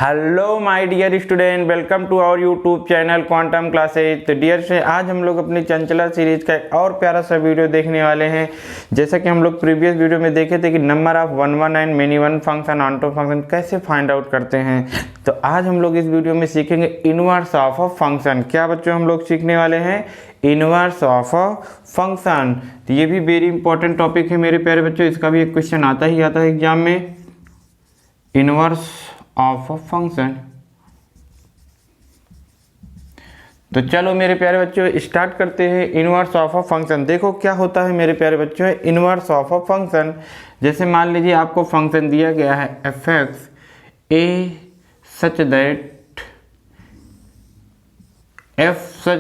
Hello my dear student, welcome to our YouTube channel quantum classes. तो dear से आज हम लोग अपनी चंचला सीरीज का एक और प्यारा सा वीडियो देखने वाले हैं। जैसा कि हम लोग प्रीवियस वीडियो में देखे थे कि number of 119 many one function onto function कैसे फाइंड आउट करते हैं, तो आज हम लोग इस वीडियो में सीखेंगे इनवर्स ऑफ अ फंक्शन। क्या बच्चों हम लोग सीखने वाले हैं? Inverse of a function. तो ये भी वेरी इंपॉर्टेंट टॉपिक है मेरे प्यारे बच्चों, इसका भी एक क्वेश्चन आता है एग्जाम में। Inverse of a function. तो चलो मेरे प्यारे बच्चों स्टार्ट करते हैं इनवर्स ऑफ अ फंक्शन। देखो क्या होता है मेरे प्यारे बच्चों इनवर्स ऑफ अ फंक्शन। जैसे मान लीजिए आपको फंक्शन दिया गया है f x a such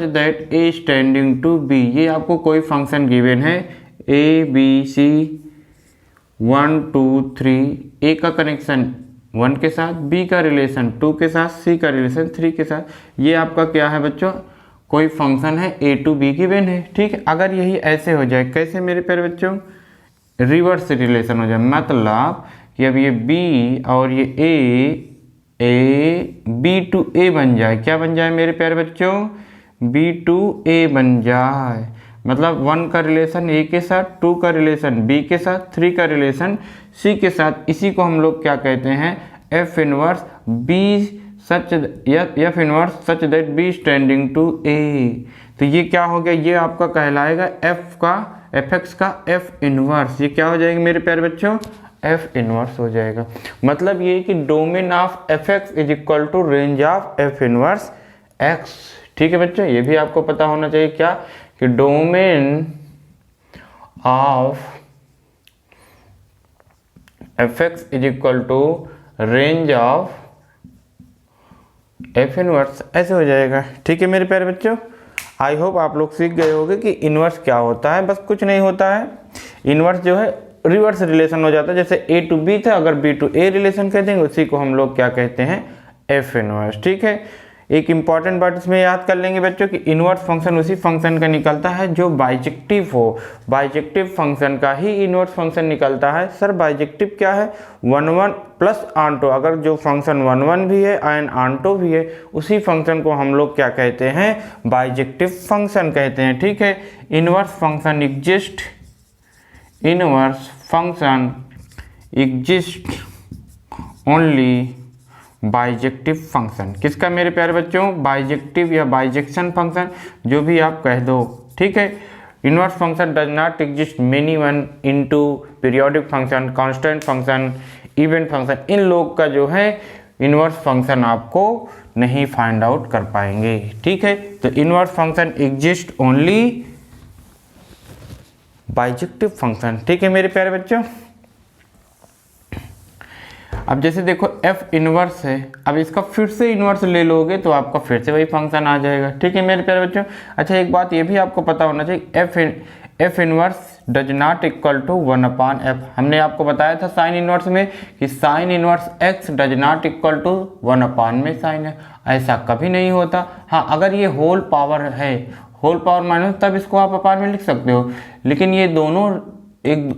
that a standing to b. ये आपको कोई फंक्शन गिवन है ए बी सी 1 2 3, ए का कनेक्शन 1 के साथ, बी का रिलेशन 2 के साथ, सी का रिलेशन 3 के साथ। ये आपका क्या है बच्चों? कोई फंक्शन है ए टू बी गिवन है। ठीक है, अगर यही ऐसे हो जाए, कैसे मेरे प्यारे बच्चों? रिवर्स रिलेशन हो जाए, मतलब कि अब ये बी और ये ए बी टू ए बन जाए। क्या बन जाए मेरे प्यारे बच्चों? बी टू ए बन जाए। मतलब 1 का रिलेशन ए के साथ, 2 का रिलेशन बी के साथ, 3 का रिलेशन सी के साथ। इसी को हम लोग क्या कहते हैं? F inverse B such F inverse such that B standing to A. तो ये क्या हो गया? ये आपका कहलाएगा एफ एक्स का एफ इनवर्स। ये क्या हो जाएगा मेरे प्यारे बच्चों? एफ इनवर्स हो जाएगा। मतलब ये कि domain of f x is equal to range of f inverse x. ठीक है बच्चों, ये भी आपको पता होना चाहिए क्या कि domain of f x is equal to range of f inverse, ऐसे हो जाएगा। ठीक है मेरे प्यारे बच्चों, आई होप आप लोग सीख गए होंगे कि इनवर्स क्या होता है। बस कुछ नहीं होता है, इनवर्स जो है रिवर्स रिलेशन हो जाता है। जैसे ए टू बी था, अगर बी टू ए रिलेशन कह देंगे उसी को हम लोग क्या कहते हैं? F inverse. ठीक है, एक इंपॉर्टेंट बात इसमें याद कर लेंगे बच्चों कि इनवर्स फंक्शन उसी फंक्शन का निकलता है जो बाइजेक्टिव हो। बाइजेक्टिव फंक्शन का ही इनवर्स फंक्शन निकलता है। सर बाइजेक्टिव क्या है? 1 1 प्लस ऑनटो। अगर जो फंक्शन 1 1 भी है एंड ऑनटो भी है, उसी फंक्शन को हम लोग क्या कहते हैं? बाइजेक्टिव फंक्शन कहते हैं। ठीक है, inverse function exist, inverse function exist only bijective function. किसका मेरे प्यारे बच्चों? बाइजेक्टिव या बाइजेक्शन फंक्शन, जो भी आप कह दो। ठीक है, inverse function does not exist many one into periodic function, constant function, even function. इन लोग का जो है इनवर्स फंक्शन आपको नहीं फाइंड आउट कर पाएंगे। ठीक है, तो inverse function exist only bijective function. ठीक है मेरे प्यारे बच्चों, अब जैसे देखो एफ इनवर्स है, अब इसका फिर से इनवर्स ले लोगे तो आपका फिर से वही फंक्शन आ जाएगा। ठीक है मेरे प्यारे बच्चों। अच्छा, एक बात ये भी आपको पता होना चाहिए, f inverse does not equal to 1 upon f. हमने आपको बताया था साइन इनवर्स में कि sine inverse x does not equal to 1 upon में साइन है। ऐसा कभी नहीं होता। हाँ, अगर ये होल पावर है, होल पावर माइनस, तब इसको आप अपान में लिख सकते हो। लेकिन ये दोनों एक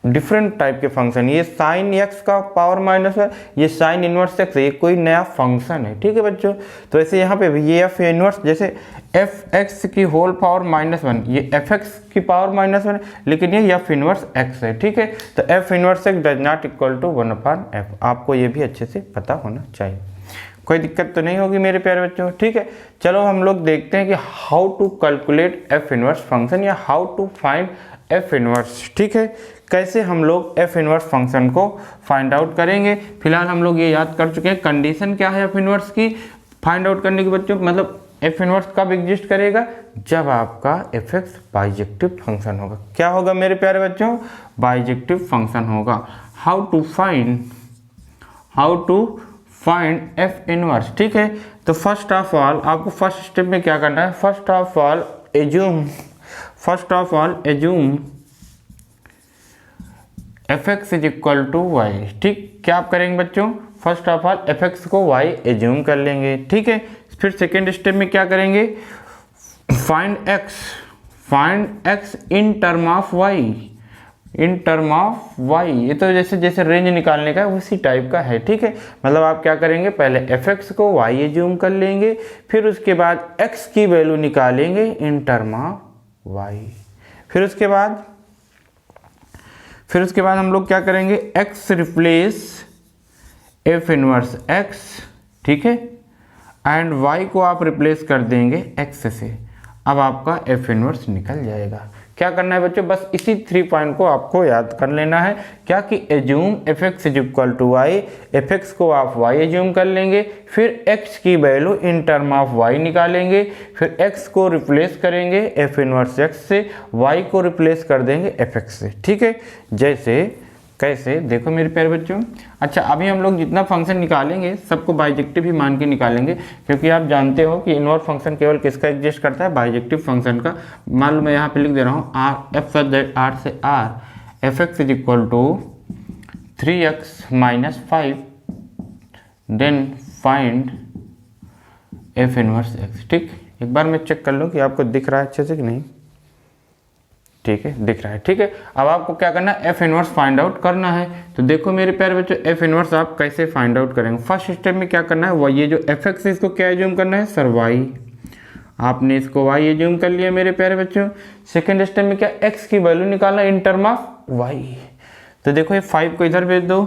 डिफरेंट टाइप के फंक्शन, ये साइन एक्स का पावर माइनस है, ये साइन इनवर्स एक्स है, ये कोई नया फंक्शन है। ठीक है बच्चों, तो ऐसे यहाँ पे भी ये एफ इनवर्स, जैसे एफ एक्स की होल पावर -1, ये एफ एक्स की पावर -1, लेकिन ये एफ इनवर्स एक्स है। ठीक है, तो f inverse x does not equal to 1 upon f. आपको ये भी अच्छे से पता होना चाहिए, कोई दिक्कत तो नहीं होगी मेरे प्यारे बच्चों। ठीक है, चलो हम लोग देखते हैं कि how to calculate F inverse function या how to find F inverse. ठीक है, कैसे हम लोग एफ इनवर्स फंक्शन को फाइंड आउट करेंगे। फिलहाल हम लोग ये याद कर चुके हैं कंडीशन क्या है एफ इनवर्स की फाइंड आउट करने की बच्चों। मतलब एफ इनवर्स कब एग्जिस्ट करेगा? जब आपका एफ एक्स बाइजेक्टिव फंक्शन होगा। क्या होगा मेरे प्यारे बच्चों? बाइजेक्टिव फंक्शन होगा। How to find F inverse. ठीक है, तो फर्स्ट ऑफ ऑल आपको फर्स्ट स्टेप में क्या करना है? First of all assume f x is equal to y. ठीक, क्या आप करेंगे बच्चों? First of all f x को वाई एज्यूम कर लेंगे। ठीक है, फिर सेकेंड स्टेप में क्या करेंगे? Find x in term of y. In term of y. ये तो जैसे जैसे रेंज निकालने का है उसी टाइप का है, ठीक है। मतलब आप क्या करेंगे, पहले एफ एक्स को वाई एज्यूम कर लेंगे, फिर उसके बाद एक्स की वैल्यू निकालेंगे इन टर्म ऑफ वाई। फिर उसके बाद हम लोग क्या करेंगे, x replace F inverse x, ठीक है, एंड वाई को आप रिप्लेस कर देंगे एक्स से। अब आपका एफ इनवर्स निकल जाएगा। क्या करना है बच्चों, बस इसी 3 पॉइंट को आपको याद कर लेना है, क्या कि assume f x is equal to y, f x को आप वाई एज्यूम कर लेंगे, फिर एक्स की value in term of y निकालेंगे, फिर एक्स को रिप्लेस करेंगे एफ इनवर्स एक्स से, वाई को रिप्लेस कर देंगे एफ एक्स से, ठीक है। जैसे कैसे, देखो मेरे प्यारे बच्चों। अच्छा, अभी हम लोग जितना फंक्शन निकालेंगे सबको बाइजेक्टिव ही मान के निकालेंगे, क्योंकि आप जानते हो कि इनवर्स फंक्शन केवल किसका एग्जिस्ट करता है, बाइजेक्टिव फंक्शन का। मान लो मैं यहाँ पे लिख दे रहा हूँ आर एफ आर से R f x is equal to 3x minus 5 then find F inverse x, ठीक। एक बार मैं चेक कर लूँ कि आपको दिख रहा है अच्छे से कि नहीं, ठीक है, दिख रहा है, ठीक है। अब आपको क्या करना है, एफ इनवर्स फाइंड आउट करना है। तो देखो मेरे प्यारे बच्चों, एफ इनवर्स आप कैसे फाइंड आउट करेंगे। फर्स्ट स्टेप में क्या करना है, वो ये जो एफ एक्स है इसको क्या एज्यूम करना है, सर वाई। आपने इसको वाई एज्यूम कर लिया मेरे प्यारे बच्चों। सेकेंड स्टेप में क्या, एक्स की वैल्यू निकालना इन टर्म ऑफ वाई। तो देखो ये 5 को इधर भेज दो,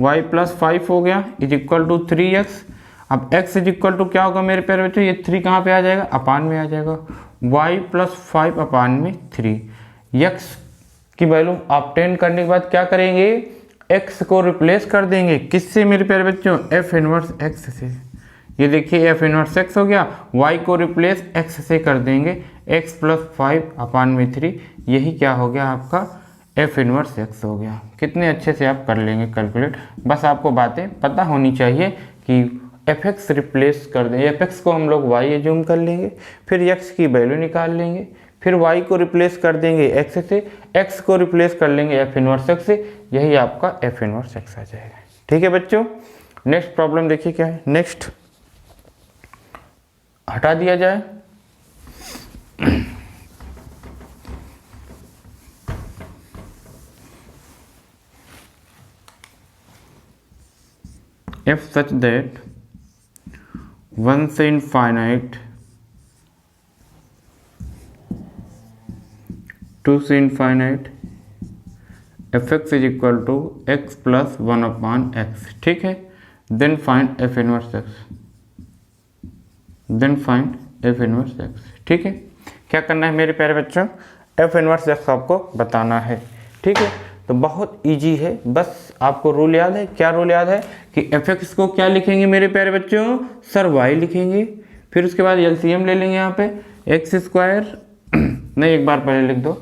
वाई प्लस 5 हो गया इज इक्वल टू 3x। अब x इज इक्वल टू क्या होगा मेरे प्यारे बच्चों, ये 3 कहाँ पे आ जाएगा, अपान में आ जाएगा, y प्लस 5 अपान में 3। x की वैल्यू ऑब्टेन करने के बाद क्या करेंगे, x को रिप्लेस कर देंगे किससे मेरे प्यारे बच्चों, f इनवर्स x से। ये देखिए f इनवर्स x हो गया, y को रिप्लेस x से कर देंगे, x प्लस 5 अपान में 3। यही क्या हो गया आपका, f इनवर्स x हो गया। कितने अच्छे से आप कर लेंगे कैलकुलेट। बस आपको बातें पता होनी चाहिए कि एफ एक्स रिप्लेस कर दें, एफ एक्स को हम लोग वाई एज्यूम कर लेंगे, फिर एक्स की वैल्यू निकाल लेंगे, फिर वाई को रिप्लेस कर देंगे एक्स से, एक्स को रिप्लेस कर लेंगे एफ इनवर्स एक्स से। यही आपका एफ इनवर्स एक्स आ जाएगा, ठीक है बच्चों। नेक्स्ट प्रॉब्लम देखिए क्या है, नेक्स्ट हटा दिया जाए। if such that 1 से इनफाइनाइट 2 से infinite f x is equal to x plus 1 upon x, ठीक है। Then find F inverse x, then find F inverse x, ठीक है। क्या करना है मेरे प्यारे बच्चों, एफ इनवर्स एक्स आपको बताना है, ठीक है। तो बहुत इजी है, बस आपको रूल याद है। क्या रूल याद है कि एफ एक्स को क्या लिखेंगे मेरे प्यारे बच्चों, सर वाई लिखेंगे, फिर उसके बाद एलसीएम ले लेंगे यहाँ पे एक्स स्क्वायर नहीं, एक बार पहले लिख दो,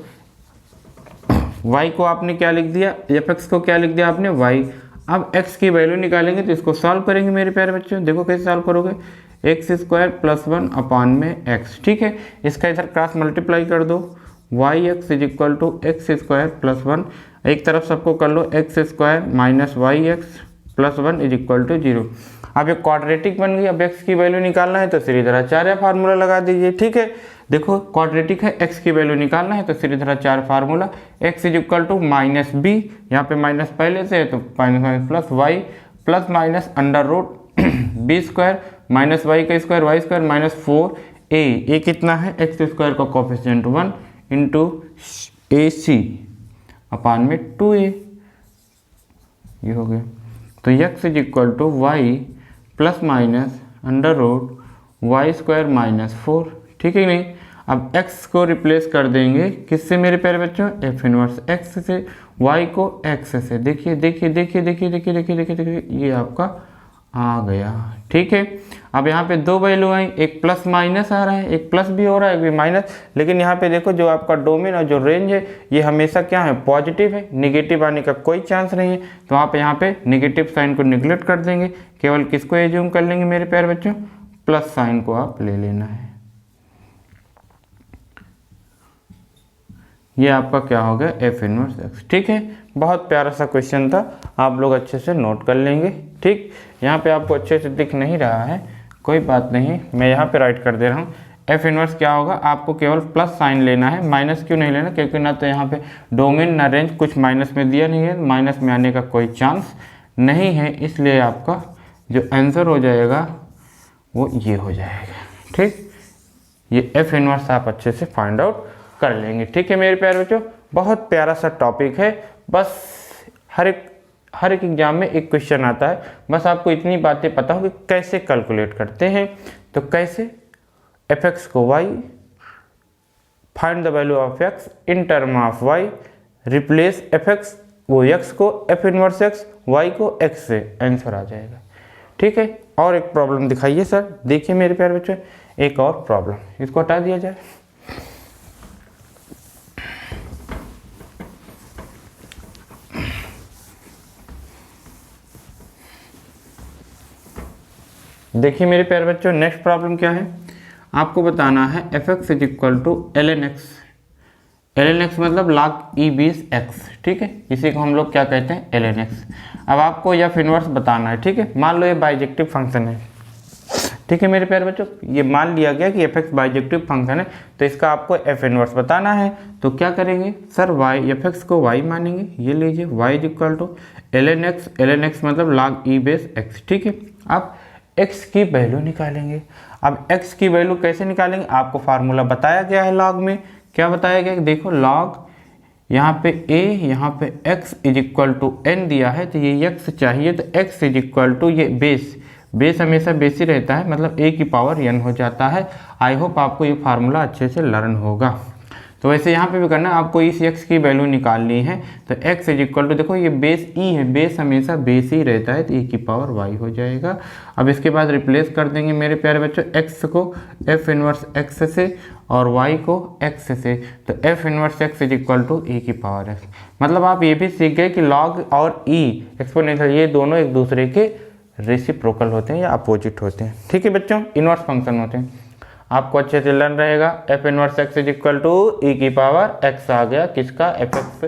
y को आपने क्या लिख दिया, एफ एक्स को क्या लिख दिया आपने, y। अब x की वैल्यू निकालेंगे तो इसको सॉल्व करेंगे मेरे प्यारे बच्चों। देखो कैसे सॉल्व करोगे, एक्स स्क्वायर प्लस 1 अपान में x, ठीक है। इसका इधर क्रॉस मल्टीप्लाई कर दो, Y X is equal to x square plus 1। एक तरफ सबको कर लो, X square minus Y X plus 1 is equal to 0। अब ये क्वाड्रेटिक बन गई। अब x की वैल्यू निकालना है तो सीधे फार्मूला लगा दीजिए, ठीक है। देखो क्वाड्रेटिक है, x की वैल्यू निकालना है तो सीधे formula, x is equal to minus B, यहाँ पे माइनस पहले से है तो minus plus Y plus minus under root B square minus Y का square, Y square minus 4a। ये कितना है, एक्स स्क्वायर का coefficient 1 into A C upon में 2a, ये हो गया। तो x is equal to Y plus minus under root Y square minus 4, ठीक है नहीं। अब x को रिप्लेस कर देंगे किससे मेरे प्यारे बच्चों, एफ इनवर्स x से, y को x से। देखिए देखिए देखिए देखिए देखिए देखिए देखिए देखिए, ये आपका आ गया, ठीक है। अब यहाँ पे दो वैल्यू आई, एक प्लस माइनस आ रहा है, एक प्लस भी हो रहा है, एक भी माइनस। लेकिन यहाँ पे देखो जो आपका डोमेन और जो रेंज है ये हमेशा क्या है, पॉजिटिव है, निगेटिव आने का कोई चांस नहीं है। तो आप यहाँ पे निगेटिव साइन को निगलेक्ट कर देंगे, केवल किसको एज्यूम कर लेंगे मेरे प्यारे बच्चों, प्लस साइन को आप ले लेना है। ये आपका क्या हो गया, एफ इनवर्स एक्स, ठीक है। बहुत प्यारा सा क्वेश्चन था, आप लोग अच्छे से नोट कर लेंगे, ठीक। यहाँ पे आपको अच्छे से दिख नहीं रहा है, कोई बात नहीं, मैं यहाँ पे राइट कर दे रहा हूँ। एफ इनवर्स क्या होगा, आपको केवल प्लस साइन लेना है, माइनस क्यों नहीं लेना, क्योंकि ना तो यहाँ पे डोमेन ना रेंज कुछ माइनस में दिया नहीं है, माइनस में आने का कोई चांस नहीं है, इसलिए आपका जो आंसर हो जाएगा वो ये हो जाएगा। ठीक, ये एफ इनवर्स आप अच्छे से फाइंड आउट कर लेंगे। ठीक है मेरे प्यारे बच्चों, बहुत प्यारा सा टॉपिक है, बस हर एक एग्जाम में एक क्वेश्चन आता है, बस आपको इतनी बातें पता हो कि कैसे कैलकुलेट करते हैं। तो कैसे, एफ एक्स को y, find the value of x in term of y, replace f x वो एक्स को एफ इनवर्स एक्स, वाई को एक्स से, आंसर आ जाएगा। ठीक है, और एक प्रॉब्लम दिखाइए सर। देखिए मेरे प्यारे बच्चों, एक और प्रॉब्लम, इसको हटा दिया जाए। देखिए मेरे प्यारे बच्चों, नेक्स्ट प्रॉब्लम क्या है, आपको बताना है f x is equal to l n x. L n x मतलब log ई बेस एक्स। ठीक है, इसी को हम लोग क्या कहते हैं, एल एन एक्स। अब आपको एफ इनवर्स बताना है। ठीक है, मान लो ये बाइजेक्टिव फंक्शन है। ठीक है मेरे प्यारे बच्चों, ये मान लिया गया कि एफ एक्स बाइजेक्टिव फंक्शन है, तो इसका आपको एफ इनवर्स बताना है। तो क्या करेंगे सर, वाई एफ एक्स को वाई मानेंगे, ये लीजिए y is equal to l n x मतलब log ई बेस एक्स। ठीक है, अब x की वैल्यू निकालेंगे। अब x की वैल्यू कैसे निकालेंगे, आपको फार्मूला बताया गया है लॉग में। क्या बताया गया, देखो लॉग यहाँ पे a, यहाँ पे x is equal to n दिया है, तो ये x चाहिए, तो x इज इक्वल टू ये बेस हमेशा बेस ही रहता है, मतलब a की पावर n हो जाता है। आई होप आपको ये फार्मूला अच्छे से लर्न होगा। तो वैसे यहाँ पे भी करना है, आपको इस x की वैल्यू निकालनी है, तो x इज इक्वल टू, देखो ये बेस e है, बेस हमेशा बेस ही रहता है, तो e की पावर y हो जाएगा। अब इसके बाद रिप्लेस कर देंगे मेरे प्यारे बच्चों, x को f इनवर्स x से और y को x से, तो f इनवर्स x is equal to e की पावर x। मतलब आप ये भी सीख गए कि log और e एक्सपोनेंशियल ये दोनों एक दूसरे के रेसिप्रोकल होते हैं या अपोजिट होते हैं। ठीक है बच्चों, इनवर्स फंक्शन होते हैं, आपको अच्छे से लर्न रहेगा। F inverse x is equal to E की पावर एक्स आ गया, किसका, एफ एक्स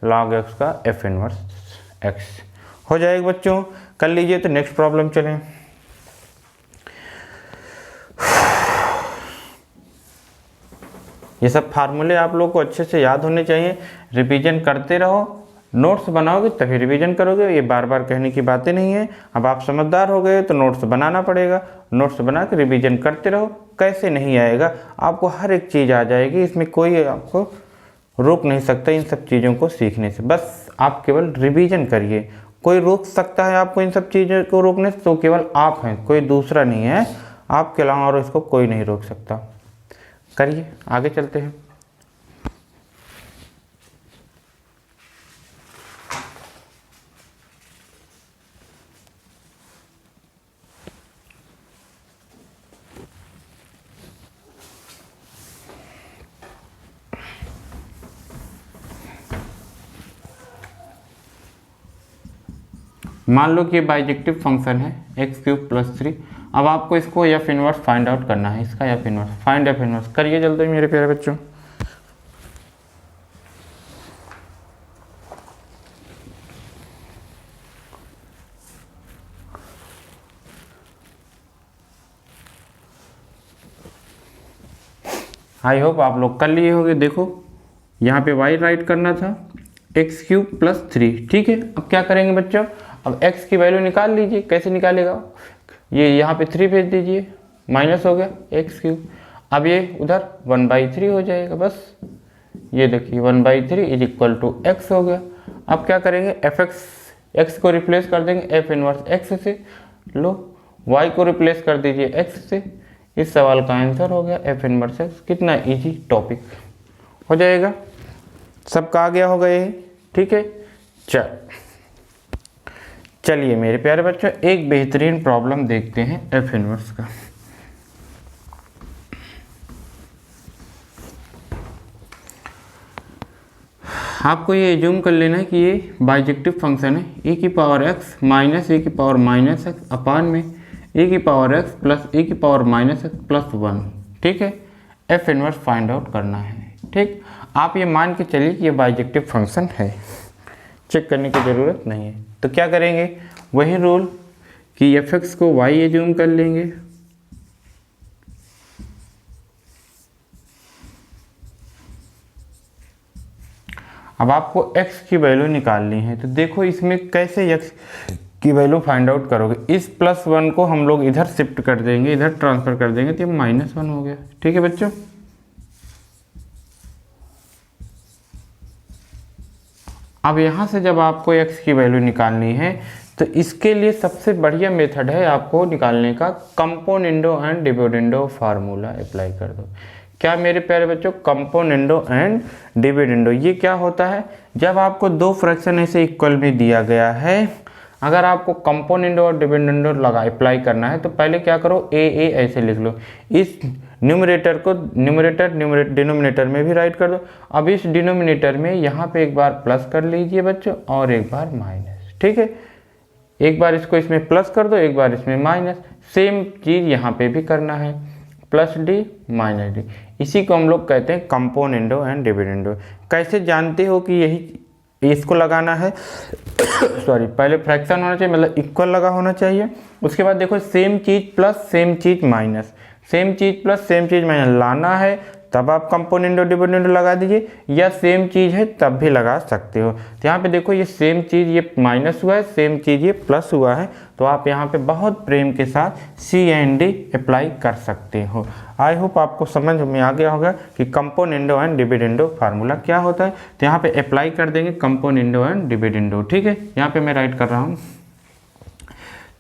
लॉग एक्स का एफ इनवर्स एक्स हो जाएगा। बच्चों कर लीजिए, तो नेक्स्ट प्रॉब्लम चलें। ये सब फार्मूले आप लोग को अच्छे से याद होने चाहिए, रिवीजन करते रहो, नोट्स बनाओगे तभी रिवीजन करोगे, ये बार बार कहने की बातें नहीं है। अब आप समझदार हो गए तो नोट्स बनाना पड़ेगा, नोट्स बना के रिवीजन करते रहो, कैसे नहीं आएगा, आपको हर एक चीज़ आ जाएगी, इसमें कोई आपको रोक नहीं सकता इन सब चीज़ों को सीखने से। बस आप केवल रिवीजन करिए, कोई रोक सकता है आपको इन सब चीज़ों को रोकने से तो केवल आप हैं, कोई दूसरा नहीं है, आपके अलावा और इसको कोई नहीं रोक सकता। करिए, आगे चलते हैं। मान लो कि ये बाइजेक्टिव फंक्शन है एक्स क्यूब प्लस 3। अब आपको इसको एफ इनवर्स फाइंड आउट करना है, इसका F inverse, find F inverse करिए जल्दी मेरे प्यारे बच्चों। आई होप आप लोग कर लिए होंगे। देखो यहाँ पे y राइट करना था, एक्स क्यूब प्लस 3। ठीक है, अब क्या करेंगे बच्चों, अब x की वैल्यू निकाल लीजिए। कैसे निकालेगा, ये यहाँ पे 3 भेज दीजिए, माइनस हो गया एक्स क्यूब। अब ये उधर 1/3 हो जाएगा, बस ये देखिए 1/3 इज इक्वल टू एक्स हो गया। अब क्या करेंगे, एफ एक्स को रिप्लेस कर देंगे एफ इनवर्स एक्स से, लो y को रिप्लेस कर दीजिए x से। इस सवाल का आंसर हो गया एफ इनवर्स एक्स। कितना इजी टॉपिक हो जाएगा, सबका आ गया होगा ये। ठीक है, चलिए मेरे प्यारे बच्चों एक बेहतरीन प्रॉब्लम देखते हैं एफ इनवर्स का। आपको ये एज्यूम कर लेना है कि ये बाइजेक्टिव फंक्शन है, e की पावर x माइनस e की पावर माइनस एक्स अपान में e की पावर x प्लस e की पावर माइनस एक्स प्लस 1। ठीक है, एफ इनवर्स फाइंड आउट करना है। ठीक, आप ये मान के चलिए कि ये बाइजेक्टिव फंक्शन है, चेक करने की ज़रूरत नहीं है। तो क्या करेंगे, वही रूल कि एफ एक्स को y एज्यूम कर लेंगे, अब आपको x की वैल्यू निकालनी है, तो देखो इसमें कैसे x की वैल्यू फाइंड आउट करोगे। इस +1 को हम लोग इधर शिफ्ट कर देंगे, इधर ट्रांसफर कर देंगे, तो ये -1 हो गया। ठीक है बच्चों, अब यहाँ से जब आपको x की वैल्यू निकालनी है तो इसके लिए सबसे बढ़िया मेथड है आपको निकालने का, componendo and dividendo formula apply कर दो। क्या मेरे प्यारे बच्चों, कंपोनेंडो एंड डिविडेंडो, ये क्या होता है, जब आपको दो फ्रैक्शन ऐसे इक्वल में दिया गया है, अगर आपको कंपोनेंडो और डिविडेंडो लगा अप्लाई करना है तो पहले क्या करो, ए ऐसे लिख लो, इस न्यूमरेटर को डिनोमिनेटर में भी राइट कर दो। अब इस डिनोमिनेटर में यहाँ पे एक बार प्लस कर लीजिए बच्चों और एक बार माइनस। ठीक है, एक बार इसको इसमें प्लस कर दो, एक बार इसमें माइनस, सेम चीज़ यहाँ पे भी करना है, प्लस डी माइनस डी। इसी को हम लोग कहते हैं कंपोनेंडो एंड डिविडेंडो। कैसे जानते हो कि यही इसको लगाना है सॉरी, पहले फ्रैक्शन होना चाहिए, मतलब इक्वल लगा होना चाहिए। उसके बाद देखो सेम चीज़ प्लस सेम चीज़ माइनस, सेम चीज़ प्लस सेम चीज़ माइनस लाना है, तब आप कंपोनेंडो डिविडेंडो लगा दीजिए, या सेम चीज़ है तब भी लगा सकते हो। तो यहाँ पे देखो ये सेम चीज़ ये माइनस हुआ है, सेम चीज़ ये प्लस हुआ है, तो आप यहाँ पे बहुत प्रेम के साथ CND अप्लाई कर सकते हो। आई होप आपको समझ में आ गया होगा कि कंपोनेंडो एंड डिविडेंडो फार्मूला क्या होता है। तो यहाँ पे अप्लाई कर देंगे कंपोनेंडो एंड डिविडेंडो। ठीक है, यहाँ पे मैं राइट कर रहा हूँ,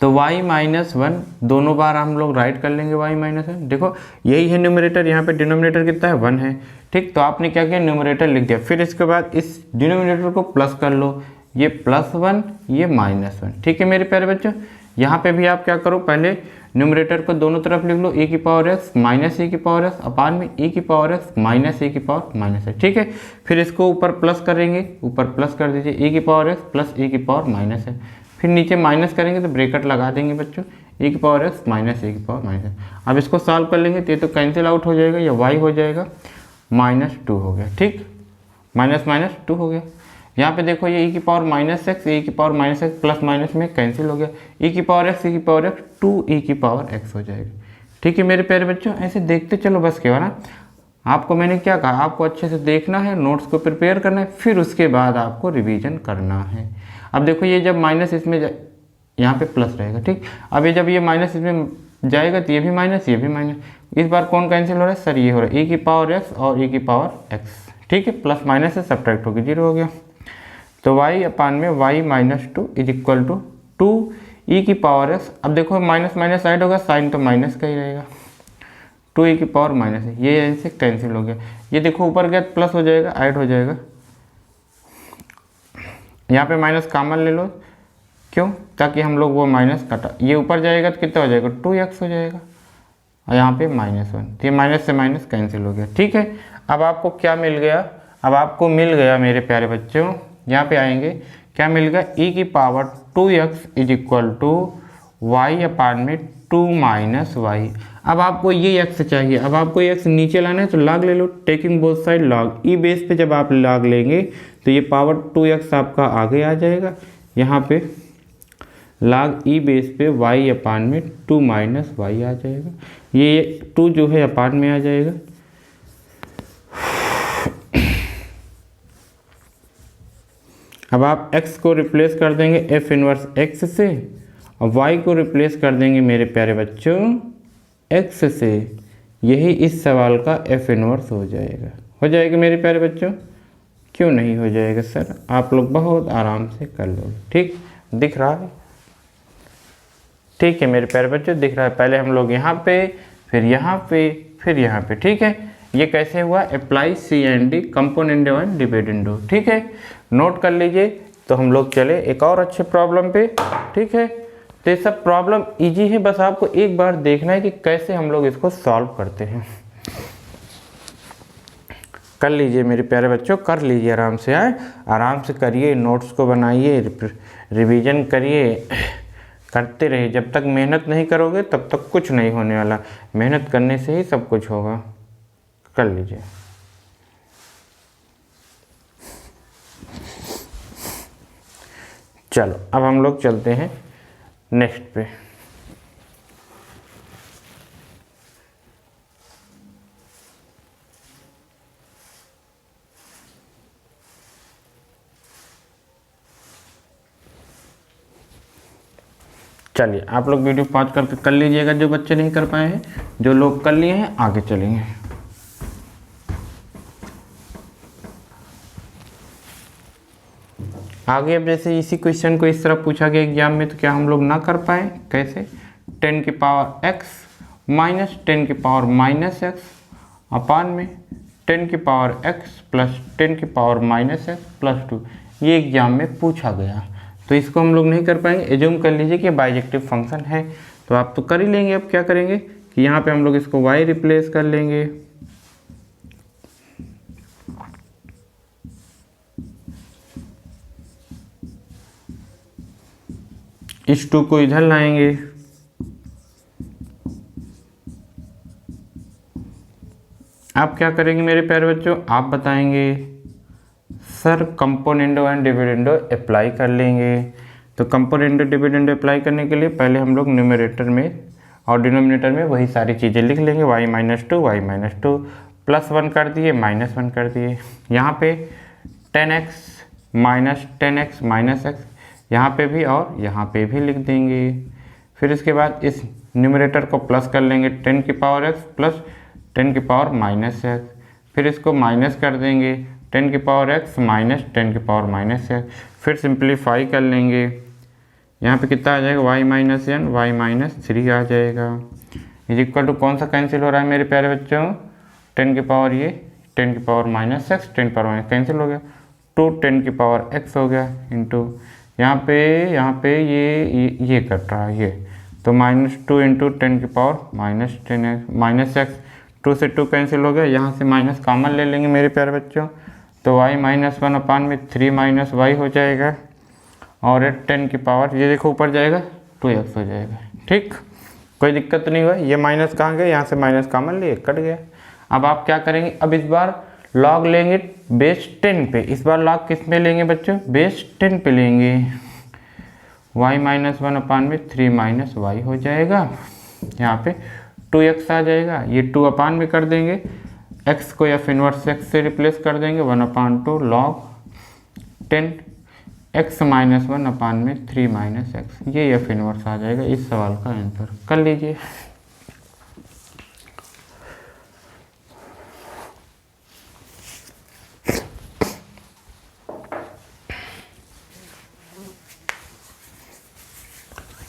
तो y-1 दोनों बार हम लोग राइट कर लेंगे y-1। देखो यही है न्यूमरेटर, यहाँ पे डिनोमिनेटर कितना है, 1 है। ठीक, तो आपने क्या किया, न्यूमरेटर लिख दिया, फिर इसके बाद इस डिनोमिनेटर को प्लस कर लो, ये +1 ये -1। ठीक है मेरे प्यारे बच्चों, यहाँ पे भी आप क्या करो, पहले न्यूमरेटर को दोनों तरफ लिख लो, e⁻x माइनस e⁻x अपान में e⁻x माइनस e⁻−x। ठीक है, फिर इसको ऊपर प्लस करेंगे, ऊपर प्लस कर दीजिए e⁻x प्लस e⁻−x, फिर नीचे माइनस करेंगे तो ब्रैकेट लगा देंगे बच्चों, e⁻x माइनस e⁻−x। अब इसको सॉल्व कर लेंगे तो ये तो कैंसिल आउट हो जाएगा, या y हो जाएगा -2 हो गया। ठीक, -2 हो गया। यहाँ पे देखो ये e⁻−x e⁻−x प्लस माइनस में कैंसिल हो गया, e⁻x 2e⁻x हो जाएगा। ठीक है मेरे प्यारे बच्चों, ऐसे देखते चलो बस केवल ना, आपको मैंने क्या कहा, आपको अच्छे से देखना है, नोट्स को प्रिपेयर करना है, फिर उसके बाद आपको रिवीजन करना है। अब देखो ये जब माइनस इसमें यहाँ पे प्लस रहेगा। ठीक, अब ये जब ये माइनस इसमें जाएगा तो ये भी माइनस, ये भी माइनस, इस बार कौन कैंसिल हो रहा है सर, ये हो रहा है e⁻x और e⁻x। ठीक है, प्लस माइनस से सब्ट्रैक्ट होकर 0 हो गया, तो y अपान में y-2 is equal to 2e⁻x। अब देखो माइनस माइनस साइड होगा, साइन तो माइनस का ही रहेगा, 2e⁻−, ये ऐसे कैंसिल हो गया। ये देखो ऊपर गया प्लस हो जाएगा, ऐड हो जाएगा, यहाँ पे माइनस कॉमन ले लो, क्यों, ताकि हम लोग वो माइनस कटा, ये ऊपर जाएगा तो कितना हो जाएगा, 2x हो जाएगा, और यहाँ पे -1, तो ये माइनस से माइनस कैंसिल हो गया। ठीक है, अब आपको क्या मिल गया, अब आपको मिल गया मेरे प्यारे बच्चों, यहाँ पे आएंगे, क्या मिल गया, e⁻2x is equal to y upon में 2 - y। अब आपको ये x चाहिए, अब आपको ये x नीचे लाना है तो log ले लो, टेकिंग बोथ साइड log, ई बेस पे जब आप log लेंगे तो ये पावर 2x आपका आगे आ जाएगा, यहाँ पे log ई बेस पे y अपान में 2 - y आ जाएगा, ये 2 जो है अपान में आ जाएगा। अब आप x को रिप्लेस कर देंगे f इनवर्स x से, और y को रिप्लेस कर देंगे मेरे प्यारे बच्चों x से, यही इस सवाल का f इनवर्स हो जाएगा मेरे प्यारे बच्चों। क्यों नहीं हो जाएगा सर, आप लोग बहुत आराम से कर लोगे। ठीक, दिख रहा है, ठीक है मेरे प्यारे बच्चों, दिख रहा है। पहले हम लोग यहाँ पे, फिर यहाँ पे, फिर यहाँ पे। ठीक है, ये कैसे हुआ, apply CND componendo and dividendo. ठीक है, नोट कर लीजिए। तो हम लोग चले एक और अच्छे प्रॉब्लम पे। ठीक है, तो ये सब प्रॉब्लम इजी है, बस आपको एक बार देखना है कि कैसे हम लोग इसको सॉल्व करते हैं। कर लीजिए मेरे प्यारे बच्चों, कर लीजिए आराम से, आराम से करिए, नोट्स को बनाइए, रिवीजन करिए, करते रहिए। जब तक मेहनत नहीं करोगे तब तक कुछ नहीं होने वाला, मेहनत करने से ही सब कुछ होगा। कर लीजिए। चलो अब हम लोग चलते हैं नेक्स्ट पे। चलिए आप लोग वीडियो पॉज करके कर लीजिएगा, जो बच्चे नहीं कर पाए हैं, जो लोग कर लिए हैं आगे चलेंगे। आगे अब जैसे इसी क्वेश्चन को इस तरह पूछा गया एग्जाम में, तो क्या हम लोग ना कर पाए? कैसे? 10 की पावर x माइनस 10 की पावर माइनस एक्स अपान में 10 की पावर x प्लस 10 की पावर माइनस एक्स प्लस 2, ये एग्जाम में पूछा गया। तो इसको हम लोग नहीं कर पाएंगे। एज्यूम कर लीजिए कि बाइजेक्टिव फंक्शन है, तो आप तो कर ही लेंगे। अब क्या करेंगे कि यहाँ पे हम लोग इसको y रिप्लेस कर लेंगे, इस 2 को इधर लाएंगे, आप क्या करेंगे मेरे प्यारे बच्चों? आप बताएंगे sir componendo and dividendo apply कर लेंगे। तो कंपोनेंडो डिविडेंडो अप्लाई करने के लिए पहले हम लोग न्यूमरेटर में और डिनोमिनेटर में वही सारी चीज़ें लिख लेंगे। y माइनस टू प्लस 1 कर दिए, माइनस 1 कर दिए। यहाँ पे 10x minus 10x minus x यहाँ पे भी और यहाँ पे भी लिख देंगे। फिर इसके बाद इस न्यूमरेटर को प्लस कर लेंगे, 10 की पावर x प्लस 10 की पावर माइनस एक्स। फिर इसको माइनस कर देंगे, 10 की पावर x माइनस 10 की पावर माइनस एक्स। फिर सिंप्लीफाई कर लेंगे, यहाँ पे कितना आ जाएगा? y minus n y minus 3 आ जाएगा। इज इक्वल टू कौन सा कैंसिल हो रहा है मेरे प्यारे बच्चों? 10 की पावर ये 10 की पावर माइनस एक्स, 10 की पावर माइनस कैंसिल हो गया, 2 10 की पावर x हो गया इंटू यहाँ पे ये कट रहा है ये, तो -2 इंटू 10 की power minus 10x minus x, 2 से 2 कैंसिल हो गया, यहाँ से माइनस कॉमन ले लेंगे मेरे प्यारे बच्चों, तो y माइनस 1 अपान में 3 माइनस वाई हो जाएगा, और 10 की पावर ये देखो ऊपर जाएगा 2x हो जाएगा। ठीक, कोई दिक्कत नहीं हुआ। ये माइनस कहाँ गया? यहाँ से माइनस कॉमन लिए, कट गया। अब आप क्या करेंगे? अब इस बार लॉग लेंगे बेस 10 पे। इस बार लॉग किस में लेंगे बच्चों? बेस 10 पे लेंगे। y माइनस 1 अपान में 3 माइनस वाई हो जाएगा, यहाँ पे 2x आ जाएगा, ये 2 अपान में कर देंगे, x को f इनवर्स x से रिप्लेस कर देंगे, 1/2 लॉग 10 x माइनस 1 अपान में 3 माइनस एक्स, ये f इनवर्स आ जाएगा। इस सवाल का आंसर कर लीजिए।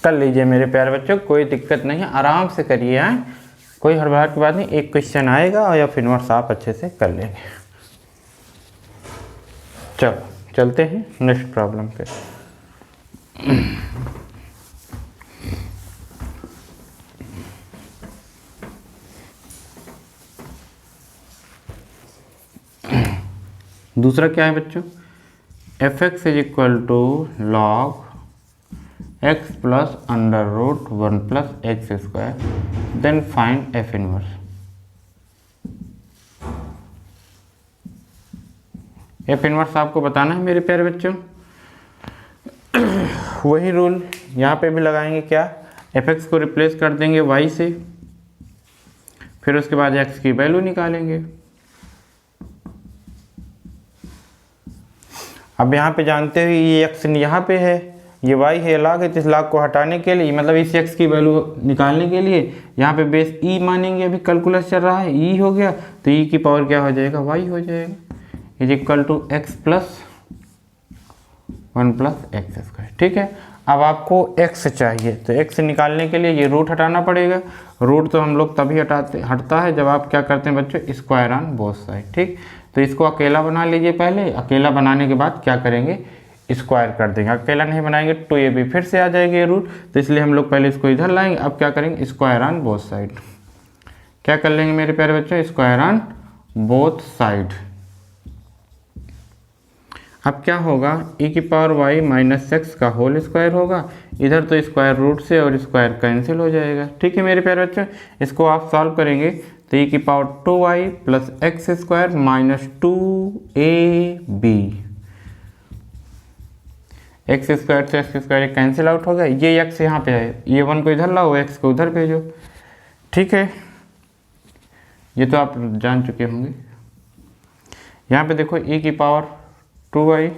कर लीजिए मेरे प्यारे बच्चों, कोई दिक्कत नहीं है, आराम से करिए। हैं कोई हड़बड़ाहट की बात नहीं, एक क्वेश्चन आएगा और या फिर इनवर्स आप अच्छे से कर लेंगे। चलो चलते हैं नेक्स्ट प्रॉब्लम पे। दूसरा क्या है बच्चों? f(x) is equal to log x plus under root 1 plus x square, then find f inverse. f inverse आपको बताना है मेरे प्यारे बच्चों। वही रूल यहाँ पे भी लगाएंगे, क्या? f(x) को रिप्लेस कर देंगे y से, फिर उसके बाद x की वैल्यू निकालेंगे। अब यहाँ पे जानते हो ये x यहाँ पे है, ये y है लॉग है, तो इस लॉग को हटाने के लिए, मतलब इस x की वैल्यू निकालने के लिए यहाँ पे बेस e मानेंगे। अभी कैलकुलस चल रहा है, e हो गया तो e की पावर क्या हो जाएगा? y हो जाएगा, is equal to x plus 1 plus x square. ठीक है, अब आपको x चाहिए, तो x निकालने के लिए ये रूट हटाना पड़ेगा। रूट तो हम लोग तभी हटता है जब आप क्या करते हैं बच्चों? Square on both side. ठीक, तो इसको अकेला बना लीजिए पहले, अकेला बनाने के बाद क्या करेंगे? स्क्वायर कर देंगे। अकेला नहीं बनाएंगे तो ये भी फिर से आ जाएगी ये रूट, तो इसलिए हम लोग पहले इसको इधर लाएंगे। अब क्या करेंगे? Square on both side. क्या कर लेंगे मेरे प्यारे बच्चों? Square on both side. अब क्या होगा? e की पावर y माइनस एक्स का होल स्क्वायर होगा, इधर तो स्क्वायर रूट से और स्क्वायर कैंसिल हो जाएगा। ठीक है मेरे प्यारे बच्चों, इसको आप सॉल्व करेंगे तो e की power 2y plus x square minus 2ab, x square से एक्स स्क्वायर कैंसिल आउट हो गया, ये x यहाँ पे है, ये 1 को इधर लाओ, x को उधर भेजो। ठीक है, ये तो आप जान चुके होंगे। यहाँ पे देखो e की पावर 2y,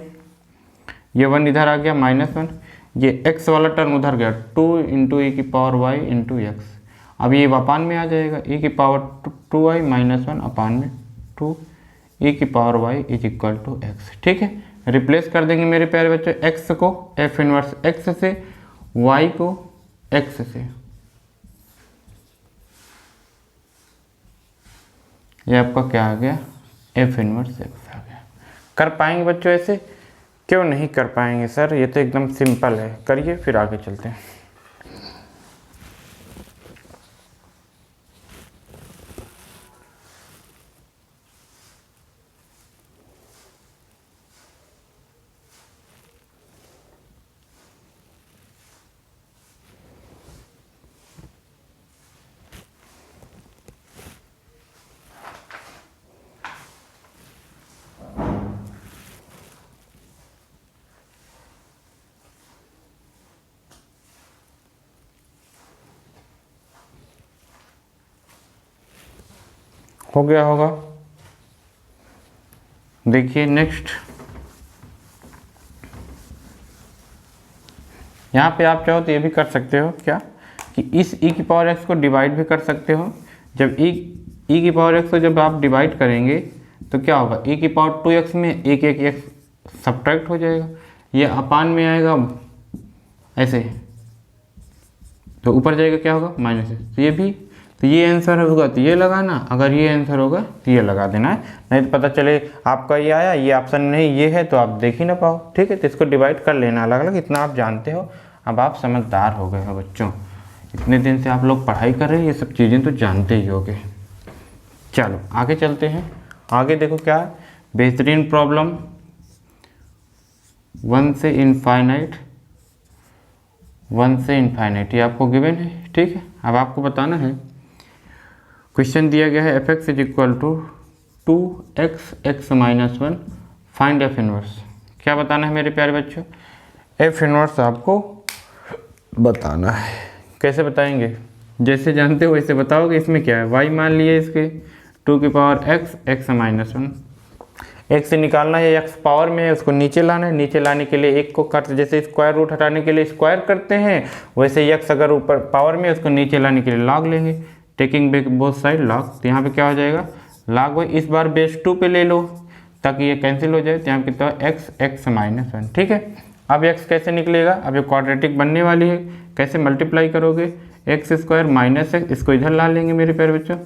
ये 1 इधर आ गया माइनस 1, ये x वाला टर्म उधर गया, 2 इंटू ई की पावर y इंटू एक्स। अब ये अपान में आ जाएगा, e की पावर 2y माइनस 1 अपान में 2 e की power y is equal to x. ठीक है, रिप्लेस कर देंगे मेरे प्यारे बच्चों x को f इनवर्स x से, y को x से। ये आपका क्या आ गया, f इनवर्स x आ गया। कर पाएंगे बच्चों ऐसे? क्यों नहीं कर पाएंगे सर, ये तो एकदम सिंपल है, करिए फिर आगे चलते हैं। हो गया होगा। देखिए नेक्स्ट, यहाँ पे आप चाहो तो ये भी कर सकते हो क्या, कि इस e की पावर x को डिवाइड भी कर सकते हो। जब e की पावर x को जब आप डिवाइड करेंगे तो क्या होगा, e की पावर 2x में एक x सब्ट्रैक्ट हो जाएगा, ये अपान में आएगा ऐसे, तो ऊपर जाएगा क्या होगा माइनस। तो ये भी, तो ये आंसर होगा तो ये लगाना, अगर ये आंसर होगा तो ये लगा देना है, नहीं तो पता चले आपका ये आया, ये ऑप्शन नहीं ये है तो आप देख ही ना पाओ। ठीक है, तो इसको डिवाइड कर लेना अलग अलग, इतना आप जानते हो, अब आप समझदार हो गए हो बच्चों। इतने दिन से आप लोग पढ़ाई कर रहे हैं, ये सब चीज़ें तो जानते ही होगे। चलो आगे चलते हैं। आगे देखो क्या है, बेहतरीन प्रॉब्लम 1 से इनफाइनाइट, 1 से इनफाइनाइट, ये आपको गिवन है। ठीक है, अब आपको बताना है, क्वेश्चन दिया गया है f(x) is equal to 2x minus 1, find f inverse. क्या बताना है मेरे प्यारे बच्चों, f इनवर्स आपको बताना है। कैसे बताएंगे, जैसे जानते हो वैसे बताओगे। इसमें क्या है, y मान लिए इसके 2 की पावर x माइनस 1, x से निकालना है, x पावर में है उसको नीचे लाना है, नीचे लाने के लिए एक को काट, जैसे स्क्वायर रूट हटाने के लिए स्क्वायर करते हैं वैसे x अगर ऊपर पावर में उसको नीचे लाने के लिए लॉग लेंगे, taking back both side log. तो यहाँ पे क्या हो जाएगा, लॉग y इस बार बेस 2 पे ले लो ताकि ये कैंसिल हो जाए, तो यहाँ पे कितना x माइनस 1। ठीक है, अब x कैसे निकलेगा, अब ये क्वाड्रेटिक बनने वाली है, कैसे मल्टीप्लाई करोगे, एक्स स्क्वायर माइनस एक्स, इसको इधर ला लेंगे मेरे प्यारे बच्चों,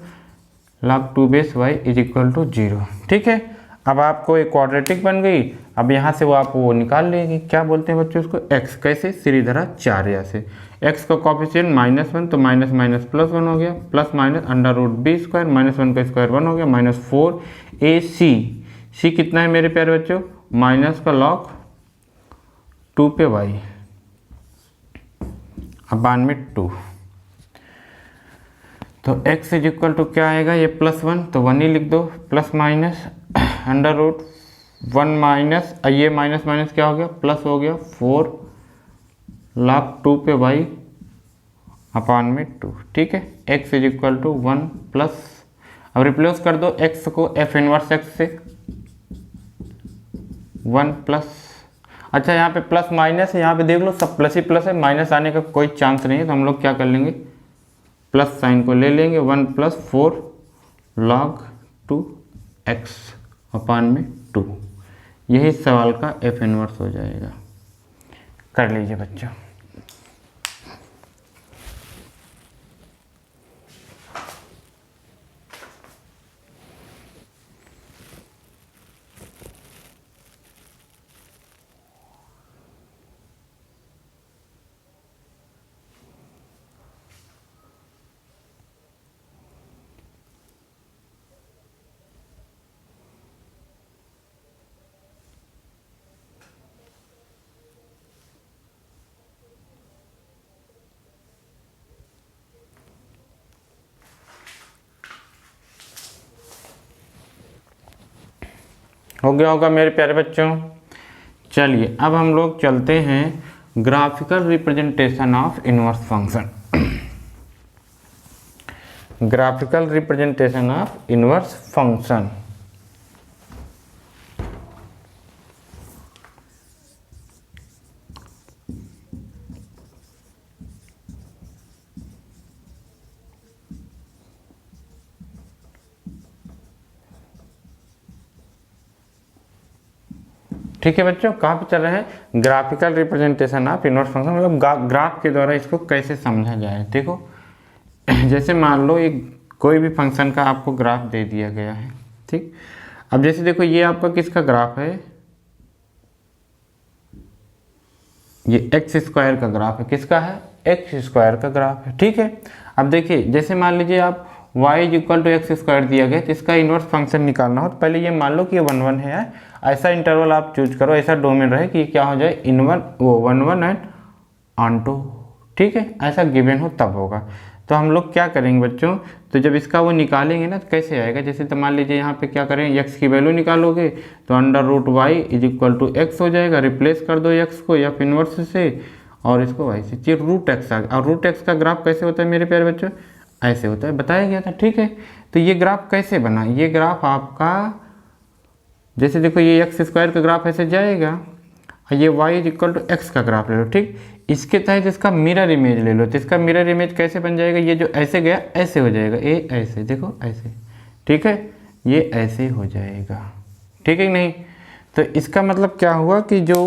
log 2 base y is equal to 0। ठीक है, अब आपको एक क्वाड्रेटिक बन गई। अब यहाँ से वो आप वो निकाल लेंगे, क्या बोलते हैं बच्चों उसको, x, कैसे सीधीधरा 4 यहाँ से, x का कॉफिशिएंट -1 तो माइनस माइनस प्लस 1 हो गया, plus minus under root B square, -1 का स्क्वायर 1 हो गया, -4 ac कितना है मेरे प्यारे बच्चों, माइनस का log 2 पे y अपान में 2। तो x इज इक्वल टू क्या आएगा, ये +1 तो 1 ही लिख दो, plus minus under root 1 minus, ये माइनस माइनस क्या हो गया, प्लस हो गया 4 log 2 पे y अपान में 2। ठीक है, x is equal to 1 plus, अब रिप्लेस कर दो x को f इनवर्स x से, 1 प्लस, अच्छा यहाँ पे प्लस माइनस है, यहाँ पे देख लो सब प्लस ही प्लस है, माइनस आने का कोई चांस नहीं है, तो हम लोग क्या कर लेंगे, प्लस साइन को ले लेंगे, 1 प्लस 4 log 2x अपान में 2। यही सवाल का f इनवर्स हो जाएगा। कर लीजिए बच्चों। हो गया होगा मेरे प्यारे बच्चों। चलिए अब हम लोग चलते हैं graphical representation of inverse function. Graphical representation of inverse function. ठीक है बच्चों, कहाँ पे चल रहे हैं, graphical representation of inverse function, मतलब ग्राफ के द्वारा इसको कैसे समझा जाए। देखो जैसे मान लो एक कोई भी फंक्शन का आपको ग्राफ दे दिया गया है, ठीक। अब जैसे देखो ये आपका किसका ग्राफ है, ये एक्स स्क्वायर का ग्राफ है, किसका है, एक्स स्क्वायर का ग्राफ है, ठीक है। अब देखिए जैसे मान लीजिए आप y equal to x square दिया गया, तो इसका इन्वर्स फंक्शन निकालना हो तो पहले ये मान लो कि ये 1 1 है, ऐसा इंटरवल आप चूज करो, ऐसा डोमेन रहे कि क्या हो जाए, इनवन वो 1 1 एंड ऑन टू, ठीक है, ऐसा गिवन हो तब होगा। तो हम लोग क्या करेंगे बच्चों, तो जब इसका वो निकालेंगे ना तो कैसे आएगा, जैसे तो मान लीजिए यहाँ पे क्या करें, x की वैल्यू निकालोगे तो under root y is equal to x हो जाएगा, रिप्लेस कर दो x को एफ इनवर्स से और इसको y से, रूट एक्स आ गया। और रूट एक्स का ग्राफ कैसे होता है मेरे प्यारे बच्चों, ऐसे होता है, बताया गया था, ठीक है। तो ये ग्राफ कैसे बना, ये ग्राफ आपका जैसे देखो ये एक्स स्क्वायर का ग्राफ ऐसे जाएगा और ये y is equal to x का ग्राफ ले लो, ठीक। इसके तहत इसका मिरर इमेज ले लो, तो इसका मिरर इमेज कैसे बन जाएगा, ये जो ऐसे गया ऐसे हो जाएगा, ये ऐसे देखो ऐसे, ठीक है, ये ऐसे हो जाएगा, ठीक है कि नहीं। तो इसका मतलब क्या हुआ कि जो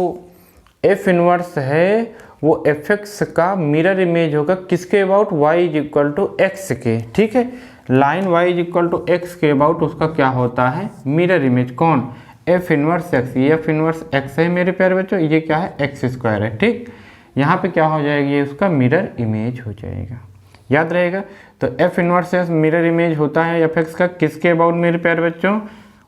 एफ इनवर्स है वो एफ एक्स का मिरर इमेज होगा किसके about, y is equal to x के, ठीक है। Line y is equal to x के अबाउट उसका क्या होता है, मिरर इमेज, कौन, एफ इनवर्स एक्स, ये एफ इनवर्स एक्स है मेरे प्यारे बच्चों, ये क्या है, एक्स स्क्वायर है, ठीक। यहाँ पे क्या हो जाएगी, ये उसका मिरर इमेज हो जाएगा, याद रहेगा। तो f inverse x mirror image होता है एफ एक्स का किसके अबाउट मेरे प्यारे बच्चों,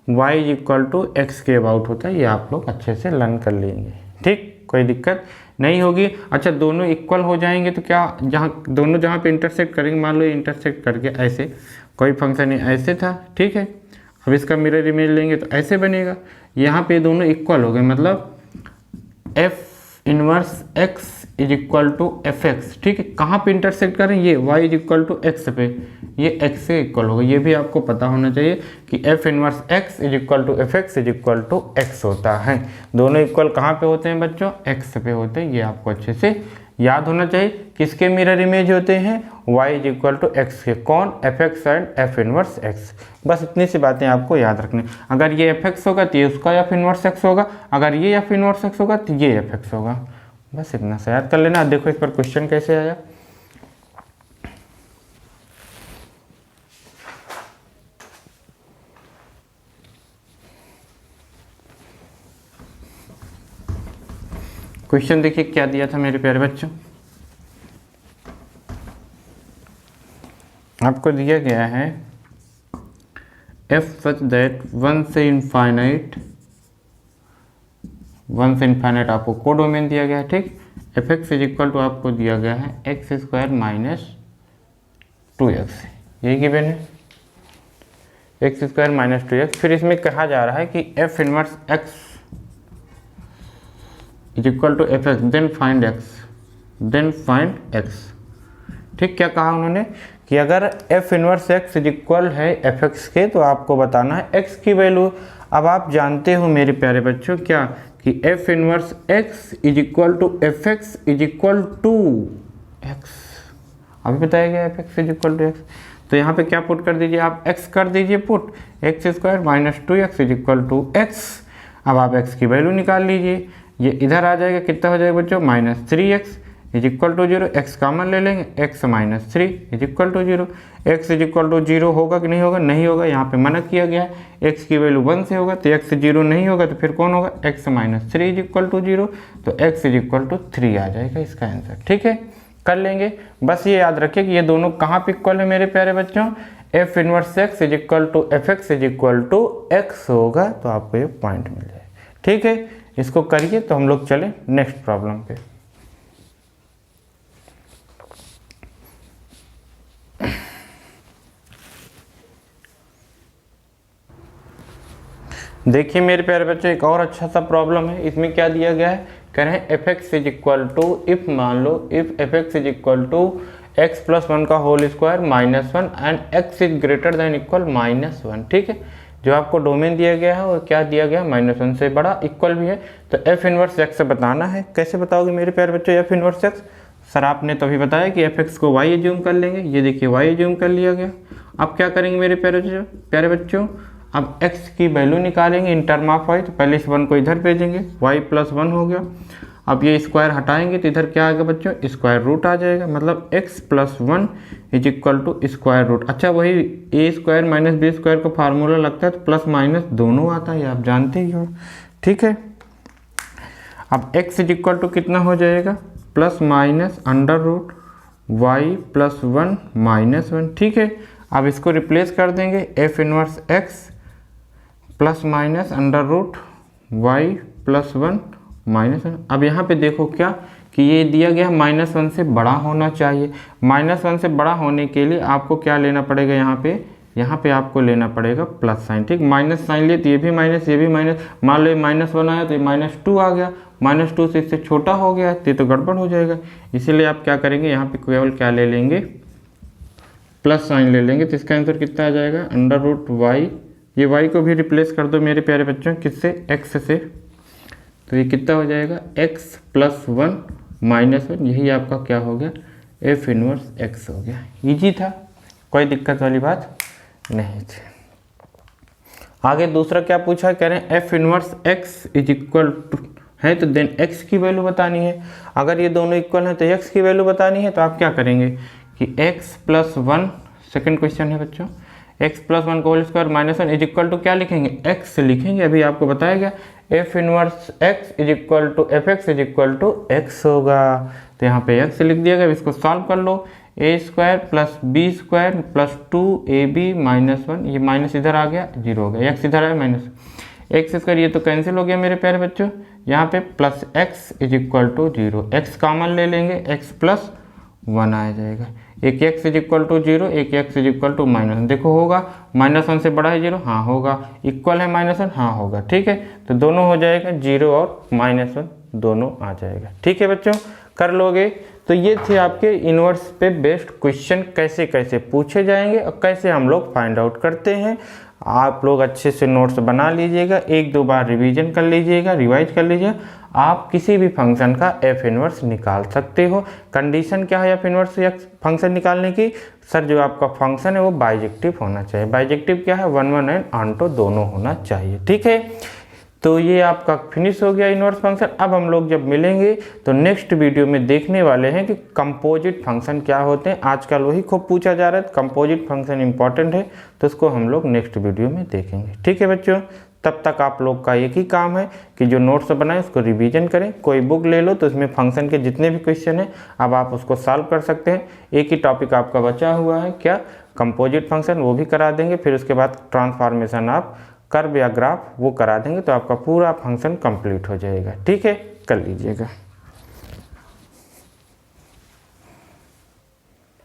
y is equal to x के अबाउट होता है, ये आप लोग अच्छे से लर्न कर लेंगे, ठीक, कोई दिक्कत नहीं होगी। अच्छा दोनों इक्वल हो जाएंगे तो क्या, जहाँ दोनों जहाँ पे इंटरसेक्ट करेंगे, मान लो इंटरसेक्ट करके ऐसे कोई फंक्शन ऐसे था, ठीक है, अब इसका मिरर इमेज लेंगे तो ऐसे बनेगा, यहाँ पे दोनों इक्वल हो गए, मतलब f inverse x is equal to f x, ठीक है। कहाँ पे इंटरसेक्ट करें, ये y is equal to x पे, ये x से इक्वल होगा, ये भी आपको पता होना चाहिए कि f inverse x is equal to f x is equal to x होता है। दोनों इक्वल कहाँ पे होते हैं बच्चों, x पे होते हैं, ये आपको अच्छे से याद होना चाहिए। किसके मिरर इमेज होते हैं, y is equal to x के, कौन, f x and f inverse x, बस इतनी सी बातें आपको याद रखनी। अगर ये एफ एक्स होगा तो ये उसका एफ इनवर्स एक्स होगा, अगर ये एफ इनवर्स एक्स होगा तो ये एफ एक्स होगा, बस इतना सा याद कर लेना। देखो इस पर क्वेश्चन कैसे आया, क्वेश्चन देखिए क्या दिया था मेरे प्यारे बच्चों, आपको दिया गया है एफ सच दैट वन से इनफाइनाइट आपको कोडोमेन दिया गया है, ठीक। F x is equal to आपको दिया गया है एक्स स्क्वायर माइनस 2x, यही गिवन है, एक्स स्क्वायर माइनस 2x। फिर इसमें कहा जा रहा है कि f inverse x is equal to f x then find x, ठीक। क्या कहा उन्होंने कि अगर f inverse x is equal है एफ एक्स के तो आपको बताना है एक्स की वैल्यू। अब आप जानते हो मेरे प्यारे बच्चों क्या कि f inverse x is equal to f x is equal to x, अभी बताया गया f x is equal to x, तो यहाँ पे क्या पुट कर दीजिए आप, एक्स कर दीजिए put, x square minus 2x is equal to x. अब आप एक्स की वैल्यू निकाल लीजिए, ये इधर आ जाएगा, कितना हो जाएगा बच्चों, minus 3x is equal to 0, x common ले लेंगे, x minus 3 is equal to 0, x is equal to 0 होगा कि नहीं होगा, नहीं होगा, यहाँ पे मना किया गया है, x की वैल्यू 1 से होगा तो x 0 नहीं होगा, तो फिर कौन होगा, x minus 3 is equal to 0, तो x इज इक्वल टू 3 आ जाएगा इसका आंसर, ठीक है, कर लेंगे। बस ये याद रखिए कि ये दोनों कहाँ पे इक्वल है मेरे प्यारे बच्चों, f inverse x is equal to f x is equal to x होगा, तो आपको ये पॉइंट मिल जाए, ठीक है। इसको करिए तो हम लोग चले नेक्स्ट प्रॉब्लम पे। देखिए मेरे प्यारे बच्चों एक और अच्छा सा प्रॉब्लम है, इसमें क्या दिया गया है, कह रहे हैं F x is equal to, if मान लो if F x is equal to x plus 1 का whole square minus 1 and X is greater than equal minus 1, ठीक है। जो आपको डोमेन दिया गया है वो क्या दिया गया, माइनस 1 से बड़ा, इक्वल भी है, तो एफ इनवर्स एक्स से बताना है। कैसे बताओगे मेरे प्यारे बच्चों एफ इनवर्स एक्स, सर आपने तो अभी बताया कि एफ एक्स को वाई एज्यूम कर लेंगे, ये देखिए वाई एज्यूम कर लिया गया। अब क्या करेंगे मेरे प्यारे बच्चों, अब x की वैल्यू निकालेंगे इन टर्म ऑफ y, तो पहले इस 1 को इधर भेजेंगे, y प्लस 1 हो गया। अब ये स्क्वायर हटाएंगे तो इधर क्या आएगा बच्चों, स्क्वायर रूट आ जाएगा, मतलब x plus 1 is equal to square root. अच्छा वही a square minus b square का फार्मूला लगता है तो प्लस माइनस दोनों आता है, आप जानते ही हो, ठीक है। अब x इज इक्वल टू कितना हो जाएगा, plus minus under root y plus 1 minus 1, ठीक है। अब इसको रिप्लेस कर देंगे, f inverse x plus minus under root y plus 1 minus 1। अब यहाँ पे देखो क्या कि ये दिया गया -1 से बड़ा होना चाहिए। -1 से बड़ा होने के लिए आपको क्या लेना पड़ेगा, यहाँ पे आपको लेना पड़ेगा प्लस साइन, ठीक। माइनस साइन लिए तो ये भी माइनस, ये भी माइनस, मान लो -1 आया तो ये -2 आ गया, -2 से इससे छोटा हो गया तो गड़बड़ हो जाएगा। इसीलिए आप क्या करेंगे, यहाँ पे केवल क्या ले लेंगे, प्लस साइन ले लेंगे। तो इसका आंसर कितना आ जाएगा, अंडर रूट वाई, ये वाई को भी रिप्लेस कर दो मेरे प्यारे बच्चों, किससे, एक्स से, तो ये कितना हो जाएगा, x प्लस 1 माइनस 1, यही आपका क्या हो गया, एफ इनवर्स x हो गया। इजी था, कोई दिक्कत वाली बात नहीं थी। आगे दूसरा क्या पूछा, कह रहे हैं F inverse x is equal to है तो देन x की वैल्यू बतानी है। अगर ये दोनों इक्वल है तो x की वैल्यू बतानी है, तो आप क्या करेंगे कि x प्लस 1, सेकेंड क्वेश्चन है बच्चों, x प्लस 1 का whole square minus 1 is equal to क्या लिखेंगे, x लिखेंगे, अभी आपको बताया गया f inverse x is equal to f x is equal to x होगा। तो यहाँ पे x लिख दिया गया, इसको सॉल्व कर लो, A square plus B square plus 2ab minus 1, ये माइनस इधर आ गया 0 हो गया, x इधर आया माइनस एक्स स्क्वायर, ये तो कैंसिल हो गया मेरे प्यारे बच्चों। यहाँ पे plus x is equal to 0, x common ले लेंगे, x प्लस 1 आ जाएगा, एक x इज इक्वल टू 0, एक x इज इक्वल टू -1, देखो होगा -1 से बड़ा है 0, हाँ होगा, इक्वल है -1, हाँ होगा, ठीक है। तो दोनों हो जाएगा 0 और -1 दोनों आ जाएगा, ठीक है बच्चों, कर लोगे। तो ये थे आपके इनवर्स पे बेस्ड क्वेश्चन, कैसे कैसे पूछे जाएंगे और कैसे हम लोग फाइंड आउट करते हैं। आप लोग अच्छे से नोट्स बना लीजिएगा, 1-2 बार रिवीजन कर लीजिएगा, रिवाइज कर लीजिएगा, आप किसी भी फंक्शन का एफ इनवर्स निकाल सकते हो। कंडीशन क्या है एफ इनवर्स या फंक्शन निकालने की, सर जो आपका फंक्शन है वो बाइजेक्टिव होना चाहिए। बाइजेक्टिव क्या है, 1 1 एंड ऑन्टो दोनों होना चाहिए, ठीक है। तो ये आपका फिनिश हो गया इनवर्स फंक्शन। अब हम लोग जब मिलेंगे तो नेक्स्ट वीडियो में देखने वाले हैं कि कंपोजिट फंक्शन क्या होते हैं। आजकल वही खूब पूछा जा रहा है, कंपोजिट फंक्शन इंपॉर्टेंट है, तो उसको हम लोग नेक्स्ट वीडियो में देखेंगे, ठीक है बच्चों। तब तक आप लोग का एक ही काम है कि जो नोट्स बनाएं उसको रिवीजन करें। कोई बुक ले लो तो उसमें फंक्शन के जितने भी क्वेश्चन हैं अब आप उसको सॉल्व कर सकते हैं। एक ही टॉपिक आपका बचा हुआ है क्या, कंपोजिट फंक्शन, वो भी करा देंगे। फिर उसके बाद ट्रांसफॉर्मेशन आप कर्व या ग्राफ वो करा देंगे, तो आपका पूरा फंक्शन कंप्लीट हो जाएगा, ठीक है, कर लीजिएगा।